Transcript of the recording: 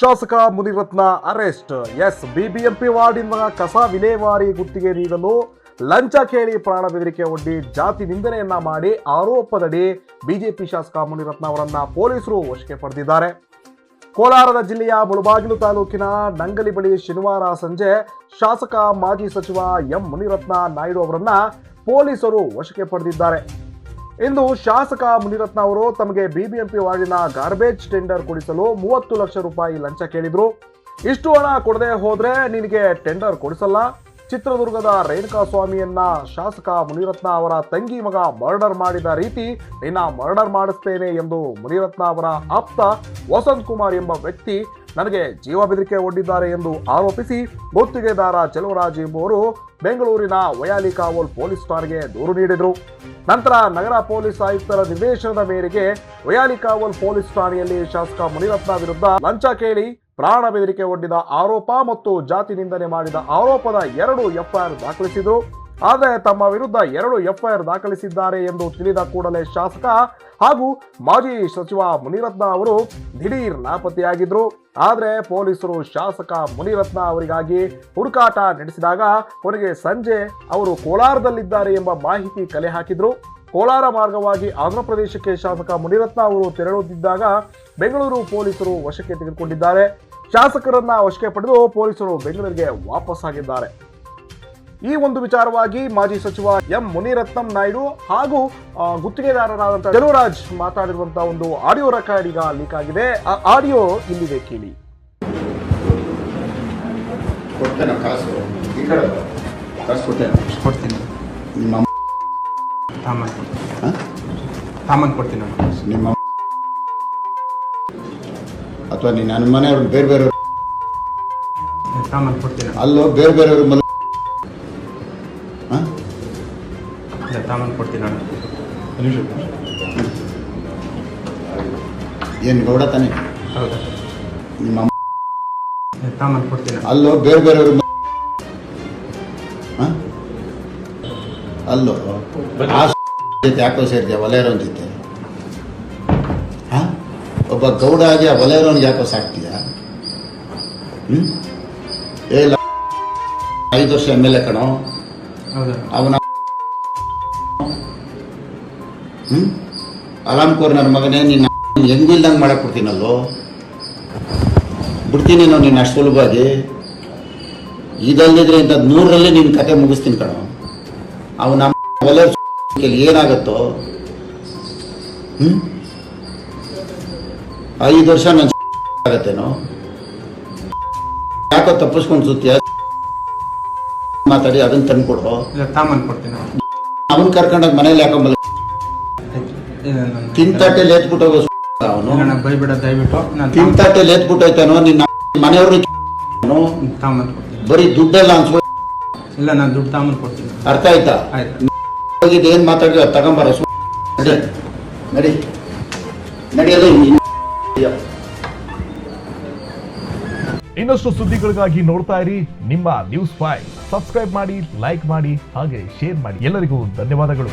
ಶಾಸಕ Munirathna arrest. BBMP ವಾರ್ಡಿನ ಕಸ ವಿಲೇವಾರಿ ಗುತ್ತಿಗೆ ನೀಡಲು ಲಂಚ ಕೇಳಿ ಪ್ರಾಣ ಬೆದರಿಕೆ ಒಡ್ಡಿ ಜಾತಿ ನಿಂದನೆಯನ್ನ ಮಾಡಿ ಆರೋಪದಡಿ ಬಿಜೆಪಿ ಶಾಸಕ ಮುನಿರತ್ನ ಅವರನ್ನ ಪೊಲೀಸರು ವಶಕ್ಕೆ ಪಡೆದಿದ್ದಾರೆ. ಕೋಲಾರದ ಜಿಲ್ಲೆಯ ಮುಳಬಾಗಿಲು ತಾಲೂಕಿನ ನಂಗಲಿ ಬಳಿ ಶನಿವಾರ ಸಂಜೆ ಶಾಸಕ ಮಾಜಿ ಸಚಿವ ಎಂ ಮುನಿರತ್ನ ನಾಯ್ಡು ಅವರನ್ನ ಪೊಲೀಸರು ವಶಕ್ಕೆ ಪಡೆದಿದ್ದಾರೆ. ಇಂದು ಶಾಸಕ ಮುನಿರತ್ನ ಅವರು ತಮಗೆ ಬಿಬಿಎಂಪಿ ವಾರ್ಡಿನ ಗಾರ್ಬೇಜ್ ಟೆಂಡರ್ ಕೊಡಿಸಲು 30 ಲಕ್ಷ ರೂಪಾಯಿ ಲಂಚ ಕೇಳಿದ್ರು. ಇಷ್ಟು ಹಣ ಕೊಡದೆ ಹೋದ್ರೆ ನಿನಗೆ ಟೆಂಡರ್ ಕೊಡಿಸಲ್ಲ. ಚಿತ್ರದುರ್ಗದ ರೇಣುಕಾಸ್ವಾಮಿಯನ್ನ ಶಾಸಕ ಮುನಿರತ್ನ ಅವರ ತಂಗಿ ಮಗ ಮರ್ಡರ್ ಮಾಡಿದ ರೀತಿ ನಿನ್ನ ಮರ್ಡರ್ ಮಾಡಿಸ್ತೇನೆ ಎಂದು ಮುನಿರತ್ನ ಅವರ ಆಪ್ತ ವಸಂತ್ ಕುಮಾರ್ ಎಂಬ ವ್ಯಕ್ತಿ ನನಗೆ ಜೀವ ಬೆದರಿಕೆ ಒಡ್ಡಿದ್ದಾರೆ ಎಂದು ಆರೋಪಿಸಿ ಗುತ್ತಿಗೆದಾರ ಚೆಲುವರಾಜ್ ಎಂಬುವರು ಬೆಂಗಳೂರಿನ ವಯಾಲಿಕಾವಲ್ ಪೊಲೀಸ್ ಠಾಣೆಗೆ ದೂರು ನೀಡಿದರು. ನಂತರ ನಗರ ಪೊಲೀಸ್ ಆಯುಕ್ತರ ನಿರ್ದೇಶನದ ಮೇರೆಗೆ ವಯಾಲಿಕಾವಲ್ ಪೊಲೀಸ್ ಠಾಣೆಯಲ್ಲಿ ಶಾಸಕ ಮುನಿರತ್ನ ವಿರುದ್ಧ ಲಂಚ ಕೇಳಿ ಪ್ರಾಣ ಬೆದರಿಕೆ ಒಡ್ಡಿದ ಆರೋಪ ಮತ್ತು ಜಾತಿ ನಿಂದನೆ ಮಾಡಿದ ಆರೋಪದ 2 ಎಫ್ಐಆರ್ ದಾಖಲಿಸಿದರು. ಆದರೆ ತಮ್ಮ ವಿರುದ್ಧ 2 ಎಫ್ಐಆರ್ ದಾಖಲಿಸಿದ್ದಾರೆ ಎಂದು ತಿಳಿದ ಕೂಡಲೇ ಶಾಸಕ ಹಾಗೂ ಮಾಜಿ ಸಚಿವ ಮುನಿರತ್ನ ಅವರು ದಿಢೀರ್ ನಾಪತ್ತೆಯಾಗಿದ್ರು. ಆದರೆ ಪೊಲೀಸರು ಶಾಸಕ ಮುನಿರತ್ನ ಅವರಿಗಾಗಿ ಹುಡುಕಾಟ ನಡೆಸಿದಾಗ ಕೊನೆಗೆ ಸಂಜೆ ಅವರು ಕೋಲಾರದಲ್ಲಿದ್ದಾರೆ ಎಂಬ ಮಾಹಿತಿ ಕಲೆ ಹಾಕಿದ್ರು. ಕೋಲಾರ ಮಾರ್ಗವಾಗಿ ಆಂಧ್ರಪ್ರದೇಶಕ್ಕೆ ಶಾಸಕ ಮುನಿರತ್ನ ಅವರು ತೆರಳುತ್ತಿದ್ದಾಗ ಬೆಂಗಳೂರು ಪೊಲೀಸರು ವಶಕ್ಕೆ ತೆಗೆದುಕೊಂಡಿದ್ದಾರೆ. ಶಾಸಕರನ್ನ ವಶಕ್ಕೆ ಪಡೆದು ಪೊಲೀಸರು ಬೆಂಗಳೂರಿಗೆ ವಾಪಸ್ಸಾಗಿದ್ದಾರೆ. ಈ ಒಂದು ವಿಚಾರವಾಗಿ ಮಾಜಿ ಸಚಿವ ಎಂ ಮುನಿರತ್ನಂ ನಾಯ್ಡು ಹಾಗೂ ಗುತ್ತಿಗೆದಾರರಾದಂತಹ ಚೆಲುವರಾಜ್ ಮಾತಾಡಿರುವಂತಹ ಒಂದು ಆಡಿಯೋ ರೆಕಾರ್ಡ್ ಈಗ ಲೀಕ್ ಆಗಿದೆ. ಆ ಆಡಿಯೋ ಇಲ್ಲಿದೆ, ಕೇಳಿ. ಅಥವಾ ನನ್ನ ಮನೆಯವ್ರು ಬೇರೆ ಬೇರೆ ಅಲ್ಲೋ ಬೇರೆ ಬೇರೆಯವ್ರ ಏನು ಗೌಡ ತಾನೆ ನಿಮ್ಮ ಅಲ್ಲೋ ಬೇರೆ ಬೇರೆಯವ್ರ ಅಲ್ಲೋ ಯಾಕೋ ಸೇರಿದೆ ವಲಯರೋನ್ ಜೊತೆ ಒಬ್ಬ ಗೌಡ ಆಗಿ ಆ ವಲಯರೋನ್ಗೆ ಯಾಕೋ ಸಾಕ್ತೀಯ? ಏ 5 ವರ್ಷ MLA ಕಣೋ ಅವನ ಅಲಾಮ್ಕೋರ್ ನನ್ನ ಮಗನೇ ನೀನು ಹೆಂಗಿಲ್ದಂಗೆ ಮಾಡಕ್ ಕೊಡ್ತೀನಲ್ಲೋ ಬಿಡ್ತೀನಿ ನಾವು ನೀನು ಅಷ್ಟು ಸುಲಭವಾಗಿ. ಇದಲ್ಲದಿದ್ರೆ ಇಂಥ 100ರಲ್ಲಿ ನಿನ್ನ ಕತೆ ಮುಗಿಸ್ತೀನಿ ಕಣೋ. ಅವನ ಏನಾಗತ್ತೋ 5 ವರ್ಷ ನನ್ನ ಆಗತ್ತೇನೋ. ಯಾಕೋ ತಪ್ಪಿಸ್ಕೊಂಡು ಸುತ್ತೀಯ ಮಾತಾಡಿ ಅದನ್ನ ತಂದ್ಕೊಡು. ಅವನ್ ಕರ್ಕೊಂಡಾಗ ಮನೇಲಿ ಯಾಕೊಂಬಲ್ಲ ತಿಂತಾಟೆ ಲೇತ್ಬಿಟ್ಟು ಹೋಗೋ ಅವನು ತಿಂತಾಟೆ ಲೇತ್ಬಿಟ್ಟೋಯ್ತಾನೋ. ನಿನ್ನ ಮನೆಯವ್ರನ್ನ ಬರೀ ದುಡ್ಡೆಲ್ಲ ಅನ್ಸ್ಕೊ ಇಲ್ಲ, ನಾನು ದುಡ್ಡು ತಾಮನ್ ಕೊಡ್ತೀನಿ. ಅರ್ಥ ಆಯ್ತಾ? ಹೋಗಿದ್ದು ಏನ್ ಮಾತಾಡಿದ್ರೆ ತಗೊಂಬರ ನಡಿ ನಡಿಯಲ್ಲ. ಇನ್ನಷ್ಟು ಸುದ್ದಿಗಳಿಗಾಗಿ ನೋಡ್ತಾ ಇರಿ ನಿಮ್ಮ ನ್ಯೂಸ್ 5. ಸಬ್ಸ್ಕ್ರೈಬ್ ಮಾಡಿ, ಲೈಕ್ ಮಾಡಿ, ಹಾಗೆ ಶೇರ್ ಮಾಡಿ. ಎಲ್ಲರಿಗೂ ಧನ್ಯವಾದಗಳು.